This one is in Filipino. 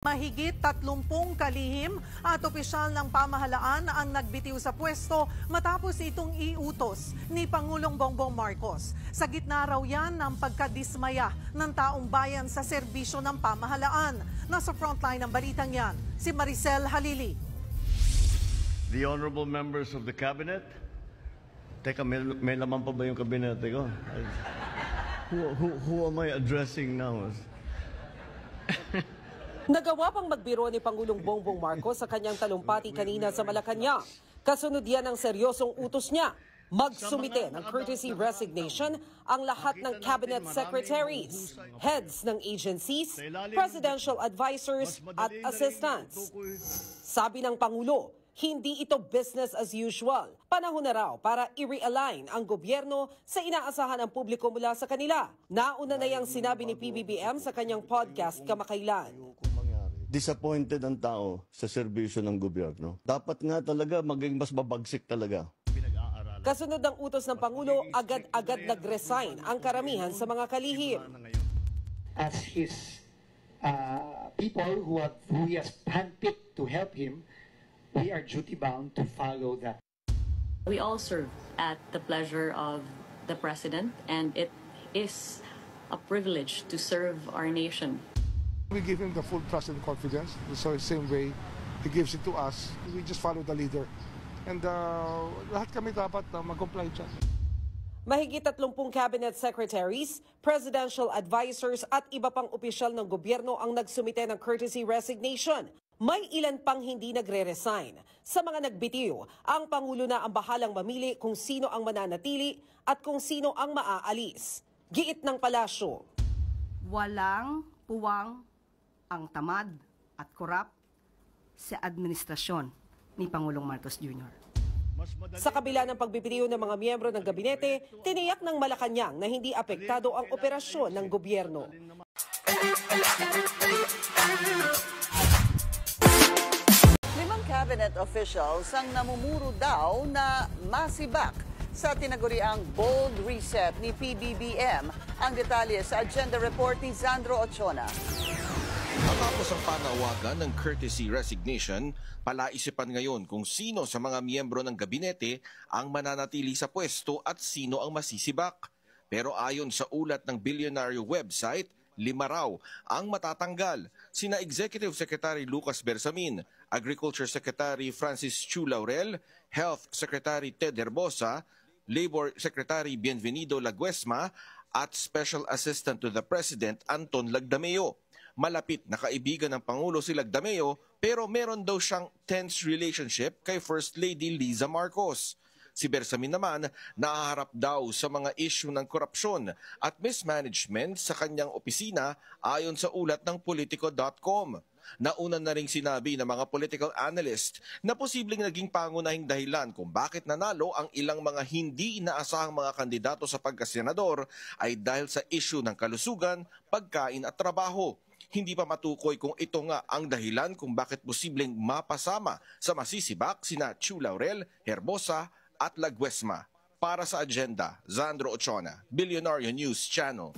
Mahigit 30 kalihim at opisyal ng pamahalaan ang nagbitiw sa pwesto matapos itong iutos ni Pangulong Bongbong Marcos. Sa gitna raw yan ng pagkadismaya ng taong bayan sa serbisyo ng pamahalaan. Nasa frontline ng balitang yan, si Maricel Halili. The honorable members of the cabinet. Teka, may laman pa ba yung kabinete ko? Who am I addressing now? Nagawa pang magbiro ni Pangulong Bongbong Marcos sa kanyang talumpati kanina sa Malacanang. Kasunod yan ang seryosong utos niya. Magsumite ng courtesy resignation ang lahat ng cabinet secretaries, heads ng agencies, presidential advisors at assistants. Sabi ng Pangulo, hindi ito business as usual. Panahon na raw para i-realign ang gobyerno sa inaasahan ng publiko mula sa kanila. Nauna na yang sinabi ni PBBM sa kanyang podcast kamakailan. Disappointed ang tao sa serbisyo ng gobyerno. Dapat nga talaga maging mas mabagsik talaga. Kasunod ng utos ng Pangulo, agad-agad nag-resign ang karamihan sa mga kalihim. As his people who he has handpicked to help him, we are duty-bound to follow that. We all serve at the pleasure of the President, and it is a privilege to serve our nation. We give him the full trust and confidence, so the same way he gives it to us. We just follow the leader. And lahat kami dapat mag-comply dyan. Mahigit 30 cabinet secretaries, presidential advisors at iba pang opisyal ng gobyerno ang nagsumite ng courtesy resignation. May ilan pang hindi nagre-resign. Sa mga nagbitiw, ang Pangulo na ang bahalang mamili kung sino ang mananatili at kung sino ang maaalis. Giit ng palasyo. Walang puwang ang tamad at korap sa administrasyon ni Pangulong Marcos Jr. Sa kabila ng pagbibitiw ng mga miyembro ng gabinete, tiniyak ng Malacanang na hindi apektado ang operasyon ng gobyerno. Cabinet officials ang namumuro daw na masibak sa tinaguriang bold reset ni PBBM. Ang detalye sa agenda report ni Zandro Ochona. Matapos ang panawagan ng courtesy resignation, palaisipan ngayon kung sino sa mga miyembro ng gabinete ang mananatili sa pwesto at sino ang masisibak. Pero ayon sa ulat ng bilyonaryo website, 5 raw ang matatanggal. Sina Executive Secretary Lucas Bersamin, Agriculture Secretary Francis Chu Laurel, Health Secretary Ted Herbosa, Labor Secretary Bienvenido Laguesma at Special Assistant to the President Anton Lagdameo. Malapit na kaibigan ng Pangulo si Lagdameo pero meron daw siyang tense relationship kay First Lady Liza Marcos. Si Bersamin naman nahaharap daw sa mga issue ng korupsyon at mismanagement sa kanyang opisina ayon sa ulat ng Politico.com. Nauna na ring sinabi ng mga political analyst na posibleng naging pangunahing dahilan kung bakit nanalo ang ilang mga hindi inaasahang mga kandidato sa pagkasenador ay dahil sa issue ng kalusugan, pagkain at trabaho. Hindi pa matukoy kung ito nga ang dahilan kung bakit posibleng mapasama sa masisibak sina Chu Laurel, Herbosa at Laguesma. Para sa agenda, Zandro Ochona, Bilyonaryo News Channel.